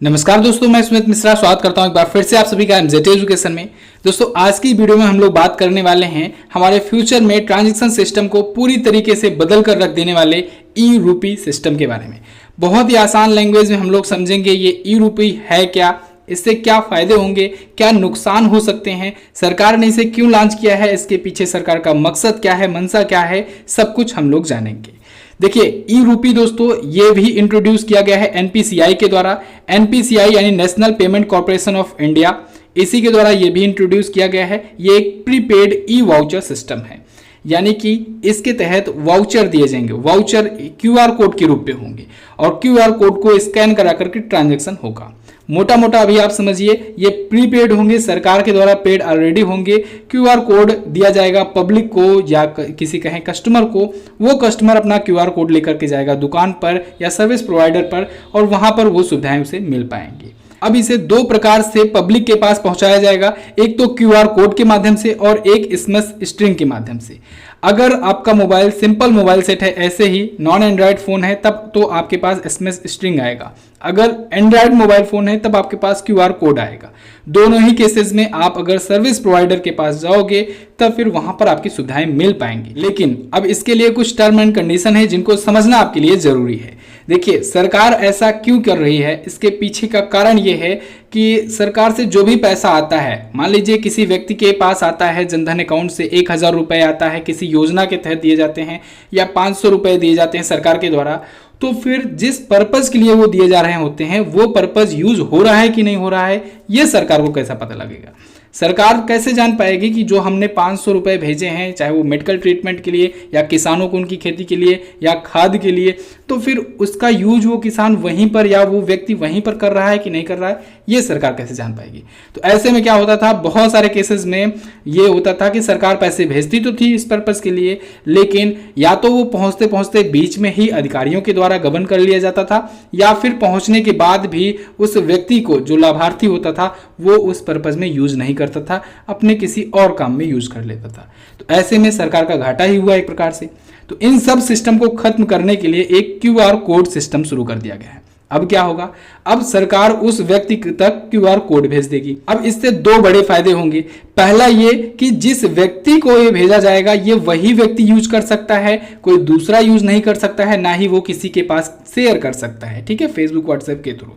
नमस्कार दोस्तों, मैं सुमित मिश्रा स्वागत करता हूं एक बार फिर से आप सभी का एमजेड एजुकेशन में। दोस्तों, आज की वीडियो में हम लोग बात करने वाले हैं हमारे फ्यूचर में ट्रांजैक्शन सिस्टम को पूरी तरीके से बदल कर रख देने वाले ई रूपी सिस्टम के बारे में। बहुत ही आसान लैंग्वेज में हम लोग समझेंगे ये ई रूपी है क्या, इससे क्या फायदे होंगे, क्या नुकसान हो सकते हैं, सरकार ने इसे क्यों लॉन्च किया है, इसके पीछे सरकार का मकसद क्या है, मंशा क्या है, सब कुछ हम लोग जानेंगे। देखिए, ई रूपी दोस्तों ये भी इंट्रोड्यूस किया गया है एनपीसीआई के द्वारा। एनपीसीआई यानी national payment corporation of India, इसी के द्वारा ये भी इंट्रोड्यूस किया गया है। ये एक प्रीपेड ई वाउचर सिस्टम है, यानी कि इसके तहत वाउचर दिए जाएंगे। वाउचर क्यूआर कोड के रूप में होंगे और क्यूआर कोड को स्कैन करा करके ट्रांजैक्शन होगा। मोटा मोटा अभी आप समझिए, ये प्रीपेड होंगे, सरकार के द्वारा पेड ऑलरेडी होंगे। क्यूआर कोड दिया जाएगा पब्लिक को या किसी कहें कस्टमर को, वो कस्टमर अपना क्यूआर कोड लेकर के जाएगा दुकान पर या सर्विस प्रोवाइडर पर और वहां पर वो सुविधाएं उसे मिल पाएंगी। अब इसे दो प्रकार से पब्लिक के पास पहुंचाया जाएगा, एक तो क्यूआर कोड के माध्यम से और एक एसएमएस स्ट्रिंग के माध्यम से। अगर आपका मोबाइल सिंपल मोबाइल सेट है, ऐसे ही नॉन एंड्रॉयड फोन है, तब तो आपके पास एसएमएस स्ट्रिंग आएगा। अगर एंड्रॉयड मोबाइल फोन है तब आपके पास क्यूआर कोड आएगा। दोनों ही केसेस में आप अगर सर्विस प्रोवाइडर के पास जाओगे तब फिर वहां पर आपकी सुविधाएं मिल पाएंगी। लेकिन अब इसके लिए कुछ टर्म एंड कंडीशन है जिनको समझना आपके लिए जरूरी है। देखिए, सरकार ऐसा क्यों कर रही है, इसके पीछे का कारण यह है कि सरकार से जो भी पैसा आता है, मान लीजिए किसी व्यक्ति के पास आता है जनधन अकाउंट से 1000 रुपए आता है, किसी योजना के तहत दिए जाते हैं या 500 रुपए दिए जाते हैं सरकार के द्वारा, तो फिर जिस पर्पज के लिए वो दिए जा रहे होते हैं वो पर्पज यूज हो रहा है कि नहीं हो रहा है, ये सरकार को कैसा पता लगेगा। सरकार कैसे जान पाएगी कि जो हमने 500 रुपए भेजे हैं, चाहे वो मेडिकल ट्रीटमेंट के लिए या किसानों को उनकी खेती के लिए या खाद के लिए, तो फिर उसका यूज वो किसान वहीं पर या वो व्यक्ति वहीं पर कर रहा है कि नहीं कर रहा है, ये सरकार कैसे जान पाएगी। तो ऐसे में क्या होता था, बहुत सारे केसेस में ये होता था कि सरकार पैसे भेजती तो थी इस पर्पज के लिए, लेकिन या तो वो पहुंचते पहुंचते बीच में ही अधिकारियों के द्वारा गबन कर लिया जाता था, या फिर पहुंचने के बाद भी उस व्यक्ति को, जो लाभार्थी होता था, वो उस पर्पज में यूज नहीं करता था, अपने किसी और काम में यूज कर लेता था। तो ऐसे में सरकार का घाटा ही हुआ एक प्रकार से। तो इन सब सिस्टम को खत्म करने के लिए एक क्यूआर कोड सिस्टम शुरू कर दिया गया है। अब क्या होगा, अब सरकार उस व्यक्ति तक क्यूआर कोड भेज देगी। अब इससे दो बड़े फायदे होंगे। पहला ये कि जिस व्यक्ति को ये भेजा जाएगा ये वही व्यक्ति यूज कर सकता है, कोई दूसरा यूज नहीं कर सकता है, ना ही वो किसी के पास शेयर कर सकता है, ठीक है, फेसबुक व्हाट्सएप के थ्रू।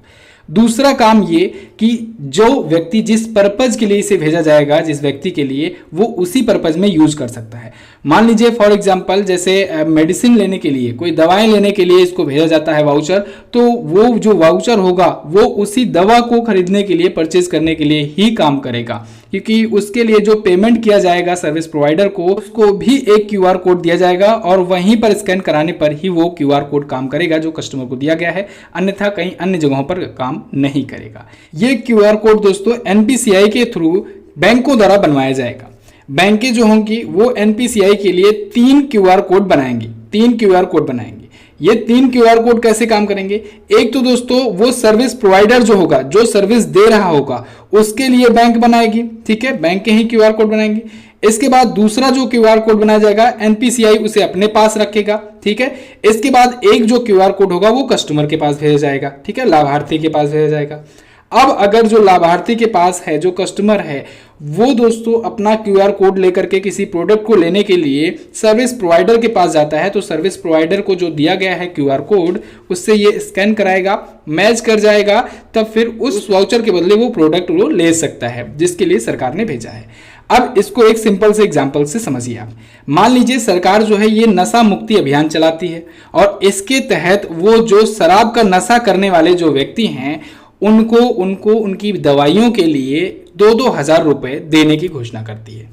दूसरा काम ये कि जो व्यक्ति जिस पर्पज के लिए इसे भेजा जाएगा, जिस व्यक्ति के लिए, वो उसी पर्पज में यूज कर सकता है। मान लीजिए फॉर एग्जांपल, जैसे मेडिसिन लेने के लिए, कोई दवाएं लेने के लिए इसको भेजा जाता है वाउचर, तो वो जो वाउचर होगा वो उसी दवा को खरीदने के लिए, परचेज करने के लिए ही काम करेगा, क्योंकि उसके लिए जो पेमेंट किया जाएगा सर्विस प्रोवाइडर को, उसको भी एक क्यूआर कोड दिया जाएगा और वहीं पर स्कैन कराने पर ही वो क्यूआर कोड काम करेगा जो कस्टमर को दिया गया है, अन्यथा कहीं अन्य जगहों पर काम नहीं करेगा। ये क्यूआर कोड दोस्तों एनपीसीआई के थ्रू बैंकों द्वारा बनवाया जाएगा। बैंकें जो होंगी वो एनपीसीआई के लिए 3 क्यूआर कोड बनाएंगी, 3 क्यूआर कोड बनाएंगे। ये 3 क्यूआर कोड कैसे काम करेंगे, एक तो दोस्तों वो सर्विस प्रोवाइडर जो होगा, जो सर्विस दे रहा होगा, उसके लिए बैंक बनाएगी, ठीक है, बैंक के ही क्यूआर कोड बनाएंगे। इसके बाद दूसरा जो क्यूआर कोड बनाया जाएगा एनपीसीआई उसे अपने पास रखेगा, ठीक है। इसके बाद एक जो क्यूआर कोड होगा वो कस्टमर के पास भेजा जाएगा, ठीक है, लाभार्थी के पास भेजा जाएगा। अब अगर जो लाभार्थी के पास है, जो कस्टमर है, वो दोस्तों अपना क्यूआर कोड लेकर के किसी प्रोडक्ट को लेने के लिए सर्विस प्रोवाइडर के पास जाता है, तो सर्विस प्रोवाइडर को जो दिया गया है क्यूआर कोड, उससे ये स्कैन कराएगा, मैच कर जाएगा, तब फिर उस वाउचर के बदले वो प्रोडक्ट वो ले सकता है जिसके लिए सरकार ने भेजा है। अब इसको एक सिंपल से एग्जांपल से समझिए आप। मान लीजिए सरकार जो है ये नशा मुक्ति अभियान चलाती है और इसके तहत वो जो शराब का नशा करने वाले जो व्यक्ति हैं उनको उनकी दवाइयों के लिए 2-2 हजार रुपए देने की घोषणा करती है।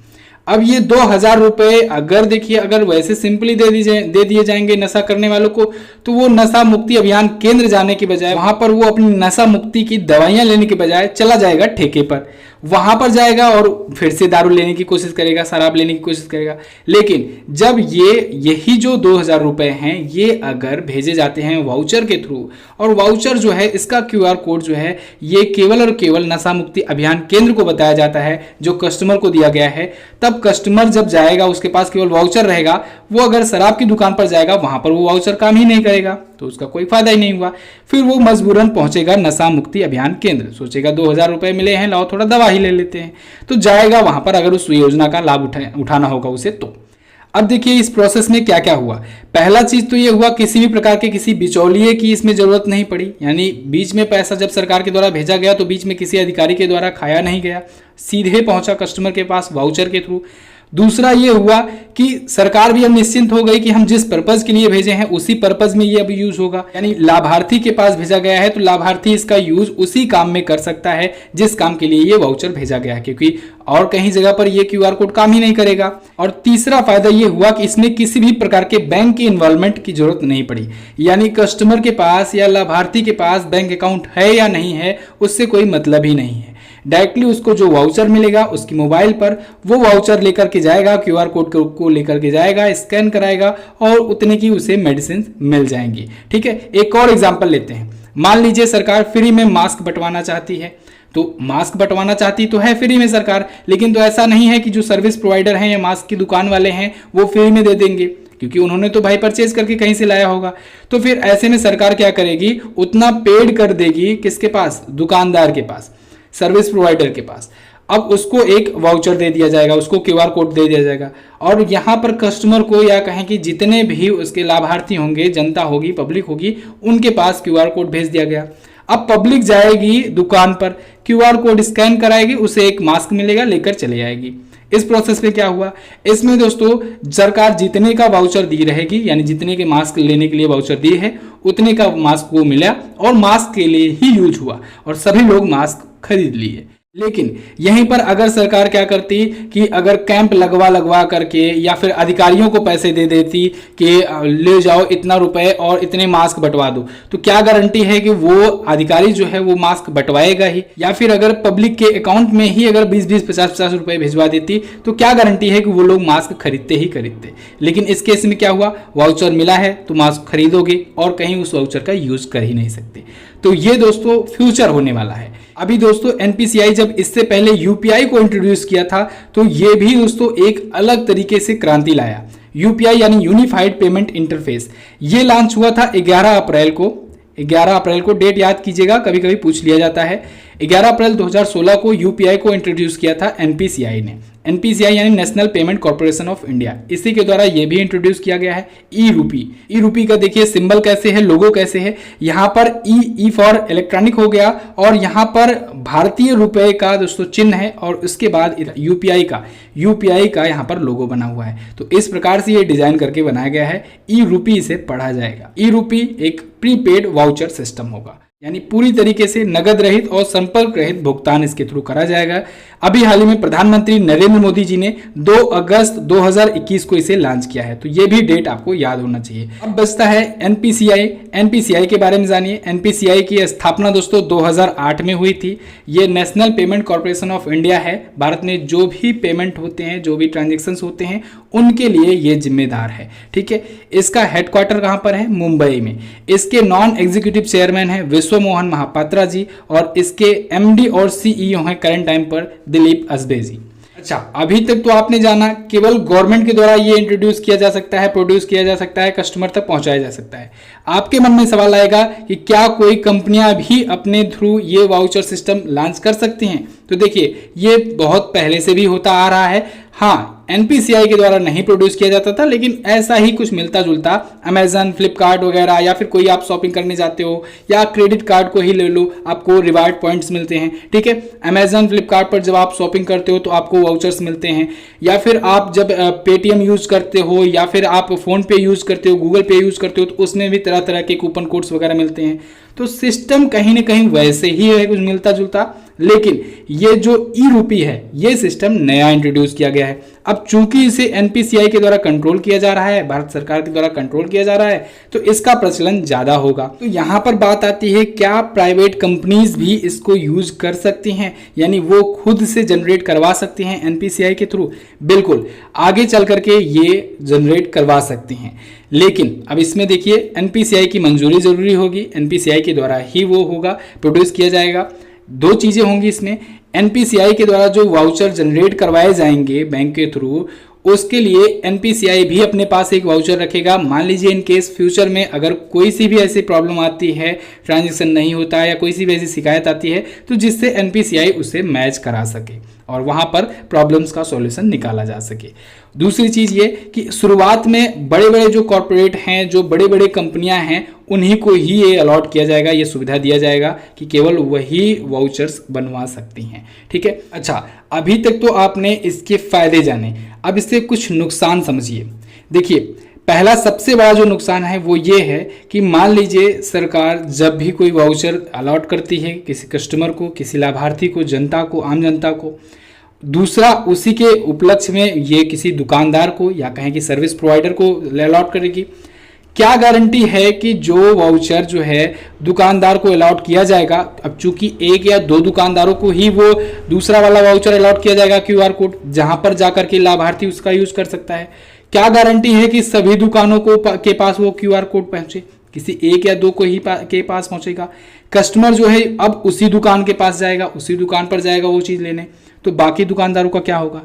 अब ये 2000 रुपए अगर देखिए, अगर वैसे सिंपली दे दिए जाएंगे नशा करने वालों को, तो वो नशा मुक्ति अभियान केंद्र जाने के बजाय, वहां पर वो अपनी नशा मुक्ति की दवाइयां लेने के बजाय चला जाएगा ठेके पर। वहां पर जाएगा और फिर से दारू लेने की कोशिश करेगा, शराब लेने की कोशिश करेगा। लेकिन जब यही जो 2,000 रुपए हैं ये अगर भेजे जाते हैं वाउचर के थ्रू, और वाउचर जो है इसका QR कोड जो है ये केवल और केवल नशा मुक्ति अभियान केंद्र को बताया जाता है, जो कस्टमर को दिया गया है, तब कस्टमर जब जाएगा उसके पास केवल वाउचर रहेगा, वो अगर शराब की दुकान पर जाएगा वहां पर वो वाउचर काम ही नहीं करेगा, तो उसका कोई फायदा ही नहीं हुआ। फिर वो मजबूरन पहुंचेगा नशा मुक्ति अभियान केंद्र, सोचेगा 2,000 रुपए मिले हैं, लाओ थोड़ा दवा ही ले लेते हैं, तो जाएगा वहां पर अगर उस योजना का लाभ उठाना होगा उसे। तो अब देखिए इस प्रोसेस में क्या क्या हुआ। पहला चीज तो ये हुआ, किसी भी प्रकार के किसी बिचौलिए की इसमें जरूरत नहीं पड़ी, यानी बीच में पैसा जब सरकार के द्वारा भेजा गया तो बीच में किसी अधिकारी के द्वारा खाया नहीं गया, सीधे पहुंचा कस्टमर के पास वाउचर के थ्रू। दूसरा ये हुआ कि सरकार भी अब निश्चिंत हो गई कि हम जिस पर्पज के लिए भेजे हैं उसी पर्पज में ये अब यूज होगा, यानी लाभार्थी के पास भेजा गया है तो लाभार्थी इसका यूज उसी काम में कर सकता है जिस काम के लिए ये वाउचर भेजा गया है, क्योंकि और कहीं जगह पर ये QR कोड काम ही नहीं करेगा। और तीसरा फायदा ये हुआ कि इसमें किसी भी प्रकार के बैंक की इन्वॉल्वमेंट की जरूरत नहीं पड़ी, यानी कस्टमर के पास या लाभार्थी के पास बैंक अकाउंट है या नहीं है उससे कोई मतलब ही नहीं है। डायरेक्टली उसको जो वाउचर मिलेगा उसकी मोबाइल पर वो वाउचर लेकर के जाएगा, QR कोड को लेकर के जाएगा, स्कैन कराएगा और उतने की उसे मेडिसिन मिल जाएंगी। ठीक है, एक और एग्जांपल लेते हैं। मान लीजिए सरकार फ्री में मास्क बंटवाना चाहती है, तो मास्क बंटवाना चाहती तो है फ्री में सरकार, लेकिन तो ऐसा नहीं है कि जो सर्विस प्रोवाइडर हैं या मास्क की दुकान वाले हैं वो फ्री में दे देंगे, क्योंकि उन्होंने तो भाई परचेज करके कहीं से लाया होगा। तो फिर ऐसे में सरकार क्या करेगी, उतना पेड कर देगी किसके पास, दुकानदार के पास, सर्विस प्रोवाइडर के पास। अब उसको एक वाउचर दे दिया जाएगा, उसको QR कोड दे दिया जाएगा, और यहाँ पर कस्टमर को या कहें कि जितने भी उसके लाभार्थी होंगे, जनता होगी, पब्लिक होगी, उनके पास QR कोड भेज दिया गया। अब पब्लिक जाएगी दुकान पर, QR कोड स्कैन कराएगी, उसे एक मास्क मिलेगा, लेकर चले जाएगी। इस प्रोसेस में क्या हुआ, इसमें दोस्तों सरकार जितने का वाउचर दी रहेगी, यानी जितने के मास्क लेने के लिए वाउचर दी है उतने का मास्क को मिला और मास्क के लिए ही यूज हुआ और सभी लोग मास्क खरीद लिए। लेकिन यहीं पर अगर सरकार क्या करती कि अगर कैंप लगवा करके या फिर अधिकारियों को पैसे दे देती कि ले जाओ इतना रुपए और इतने मास्क बंटवा दो, तो क्या गारंटी है कि वो अधिकारी जो है वो मास्क बंटवाएगा ही। या फिर अगर पब्लिक के अकाउंट में ही अगर 20-20, 50-50 रुपए भिजवा देती तो क्या गारंटी है कि वो लोग मास्क खरीदते ही खरीदते। लेकिन इस केस में क्या हुआ, वाउचर मिला है तो मास्क खरीदोगे और कहीं उस वाउचर का यूज कर ही नहीं सकते। तो ये दोस्तों फ्यूचर होने वाला है। अभी दोस्तों NPCI जब इससे पहले UPI को इंट्रोड्यूस किया था तो ये भी दोस्तों एक अलग तरीके से क्रांति लाया। UPI यानी यूनिफाइड पेमेंट इंटरफेस, ये लॉन्च हुआ था 11 अप्रैल को। 11 अप्रैल को डेट याद कीजिएगा, कभी कभी पूछ लिया जाता है। 11 अप्रैल 2016 को UPI को इंट्रोड्यूस किया था NPCI ने। NPCI यानी national payment corporation of India, इसी के द्वारा ये भी इंट्रोड्यूस किया गया है। ई रूपी का देखिए सिंबल कैसे है, लोगो कैसे है, यहाँ पर ई फॉर इलेक्ट्रॉनिक हो गया और यहाँ पर भारतीय रुपए का दोस्तों चिन्ह है और उसके बाद यूपीआई का यहाँ पर लोगो बना हुआ है। तो इस प्रकार से ये डिजाइन करके बनाया गया है। ई रूपी इसे पढ़ा जाएगा। ई रूपी एक प्रीपेड वाउचर सिस्टम होगा, यानी पूरी तरीके से नगद रहित और संपर्क रहित भुगतान इसके थ्रू करा जाएगा। अभी हाल ही में प्रधानमंत्री नरेंद्र मोदी जी ने 2 अगस्त 2021 को इसे लॉन्च किया है, तो ये भी डेट आपको याद होना चाहिए। अब बचता है एनपीसीआई के बारे में जानिए। एनपीसीआई की स्थापना दोस्तों 2008 में हुई थी। ये national payment corporation of India है। भारत में जो भी पेमेंट होते हैं, जो भी ट्रांजेक्शन होते हैं, उनके लिए ये जिम्मेदार है। ठीक है, इसका हेडक्वार्टर कहाँ पर है? मुंबई में। इसके नॉन एग्जीक्यूटिव चेयरमैन है विश्व मोहन महापात्रा जी और इसके एमडी और सीईओ हैं करंट टाइम पर दिलीप असबे जी। अच्छा, अभी तक तो आपने जाना केवल गवर्नमेंट के द्वारा ये इंट्रोड्यूस किया जा सकता है, प्रोड्यूस किया जा सकता है, कस्टमर तक पहुंचाया जा सकता है। आपके मन में सवाल आएगा कि क्या कोई कंपनियां भी अपने थ्रू ये वाउचर सिस्टम लॉन्च कर सकती हैं? तो देखिए, ये बहुत पहले से भी होता आ रहा है। हाँ, एनपीसीआई के द्वारा नहीं प्रोड्यूस किया जाता था, लेकिन ऐसा ही कुछ मिलता जुलता अमेजन, फ्लिपकार्ट वगैरह, या फिर कोई आप शॉपिंग करने जाते हो या क्रेडिट कार्ड को ही ले लो, आपको रिवार्ड पॉइंट्स मिलते हैं। ठीक है, अमेजन, फ्लिपकार्ट पर जब आप शॉपिंग करते हो तो आपको वाउचर्स मिलते हैं, या फिर आप जब पेटीएम यूज करते हो या फिर आप फोन पे यूज करते हो, गूगल पे यूज करते हो, तो उसमें भी तरह तरह के कूपन कोड्स वगैरह मिलते हैं। तो सिस्टम कहीं ना कहीं वैसे ही है, कुछ मिलता जुलता, लेकिन ये जो ई रूपी है ये सिस्टम नया इंट्रोड्यूस किया गया है। अब चूंकि इसे एनपीसीआई के द्वारा कंट्रोल किया जा रहा है, भारत सरकार के द्वारा कंट्रोल किया जा रहा है, तो इसका प्रचलन ज्यादा होगा। तो यहाँ पर बात आती है क्या प्राइवेट कंपनीज भी इसको यूज कर सकती हैं, यानी वो खुद से जनरेट करवा सकती हैं एनपीसीआई के थ्रू? बिल्कुल, आगे चल करके ये जनरेट करवा सकती हैं, लेकिन अब इसमें देखिए एनपीसीआई की मंजूरी जरूरी होगी, एनपीसीआई के द्वारा ही वो होगा, प्रोड्यूस किया जाएगा। दो चीजें होंगी इसमें, एनपीसीआई के द्वारा जो वाउचर जनरेट करवाए जाएंगे बैंक के थ्रू, उसके लिए एनपीसीआई भी अपने पास एक वाउचर रखेगा। मान लीजिए इन केस फ्यूचर में अगर कोई सी भी ऐसी प्रॉब्लम आती है, ट्रांजैक्शन नहीं होता है या कोई सी भी ऐसी शिकायत आती है, तो जिससे एनपीसीआई उसे मैच करा सके और वहां पर प्रॉब्लम्स का सॉल्यूशन निकाला जा सके। दूसरी चीज ये कि शुरुआत में बड़े बड़े जो कॉर्पोरेट हैं, जो बड़े बड़े कंपनियां हैं, उन्हीं को ही ये अलॉट किया जाएगा, ये सुविधा दिया जाएगा कि केवल वही वाउचर्स बनवा सकती हैं। ठीक है, अच्छा अभी तक तो आपने इसके फायदे जाने, अब इससे कुछ नुकसान समझिए। देखिए, पहला सबसे बड़ा जो नुकसान है वो ये है कि मान लीजिए सरकार जब भी कोई वाउचर अलॉट करती है किसी कस्टमर को, किसी लाभार्थी को, जनता को, आम जनता को, दूसरा उसी के उपलक्ष्य में ये किसी दुकानदार को या कहें कि सर्विस प्रोवाइडर को अलॉट करेगी, क्या गारंटी है कि जो वाउचर जो है दुकानदार को अलॉट किया जाएगा? अब चूंकि एक या दो दुकानदारों को ही वो दूसरा वाला वाउचर अलॉट किया जाएगा, क्यूआर कोड, जहां पर जाकर के लाभार्थी उसका यूज कर सकता है। क्या गारंटी है कि सभी दुकानों को के पास वो क्यूआर कोड पहुंचे? किसी एक या दो को ही के पास पहुंचेगा। कस्टमर जो है अब उसी दुकान के पास जाएगा, उसी दुकान पर जाएगा वो चीज लेने, तो बाकी दुकानदारों का क्या होगा?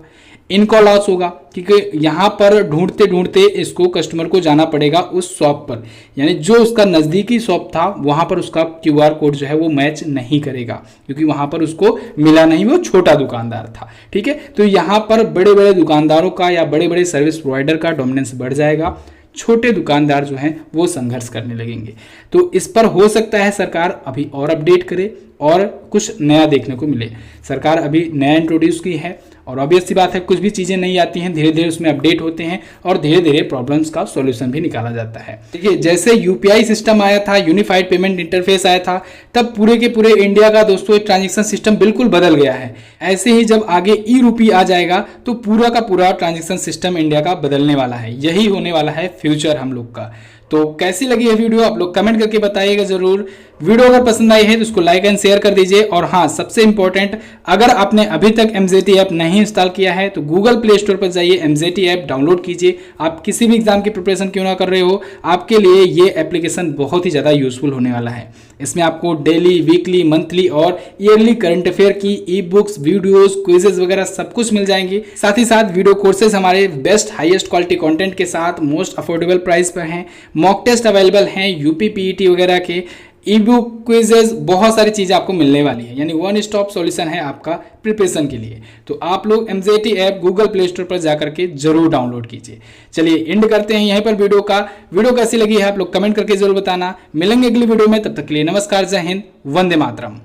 इनका लॉस होगा, क्योंकि यहाँ पर ढूंढते ढूंढते इसको कस्टमर को जाना पड़ेगा उस शॉप पर, यानी जो उसका नज़दीकी शॉप था वहाँ पर उसका क्यूआर कोड जो है वो मैच नहीं करेगा, क्योंकि वहाँ पर उसको मिला नहीं, वो छोटा दुकानदार था। ठीक है, तो यहाँ पर बड़े बड़े दुकानदारों का या बड़े बड़े सर्विस प्रोवाइडर का डोमिनेंस बढ़ जाएगा, छोटे दुकानदार जो हैं वो संघर्ष करने लगेंगे। तो इस पर हो सकता है सरकार अभी और अपडेट करे और कुछ नया देखने को मिले। सरकार अभी नया इंट्रोड्यूस की है और ऑब्वियस सी बात है कुछ भी चीज़ें नहीं आती हैं, धीरे धीरे उसमें अपडेट होते हैं और धीरे धीरे प्रॉब्लम्स का सॉल्यूशन भी निकाला जाता है। देखिए, जैसे यूपीआई सिस्टम आया था, यूनिफाइड पेमेंट इंटरफेस आया था, तब पूरे के पूरे इंडिया का दोस्तों ट्रांजेक्शन सिस्टम बिल्कुल बदल गया है। ऐसे ही जब आगे ई रूपी आ जाएगा तो पूरा का पूरा ट्रांजेक्शन सिस्टम इंडिया का बदलने वाला है, यही होने वाला है फ्यूचर हम लोग का। तो कैसी लगी है वीडियो आप लोग कमेंट करके बताइएगा जरूर। वीडियो अगर पसंद आई है तो उसको लाइक एंड शेयर कर दीजिए। और हाँ, सबसे इंपॉर्टेंट, अगर आपने अभी तक MZT ऐप नहीं इंस्टॉल किया है तो गूगल प्ले स्टोर पर जाइए, MZT ऐप डाउनलोड कीजिए। आप किसी भी एग्जाम की प्रिपरेशन क्यों ना कर रहे हो, आपके लिए ये एप्लीकेशन बहुत ही ज़्यादा यूजफुल होने वाला है। इसमें आपको डेली, वीकली, मंथली और ईयरली करंट अफेयर की ई बुक्स, वीडियोस, क्विजेज वगैरह सब कुछ मिल जाएंगे। साथ ही साथ वीडियो कोर्सेज हमारे बेस्ट हाईएस्ट क्वालिटी कंटेंट के साथ मोस्ट अफोर्डेबल प्राइस पर हैं। मॉक टेस्ट अवेलेबल हैं, यूपी पीईटी वगैरह के, ई बुक, क्विजेज, बहुत सारी चीज़ें आपको मिलने वाली है, यानी वन स्टॉप सॉल्यूशन है आपका प्रिपरेशन के लिए। तो आप लोग MZT app Google play store पर जाकर के जरूर डाउनलोड कीजिए। चलिए एंड करते हैं यहीं पर वीडियो का। वीडियो कैसी लगी है आप लोग कमेंट करके जरूर बताना। मिलेंगे अगली वीडियो में, तब तक के लिए नमस्कार, जय हिंद, वंदे मातरम।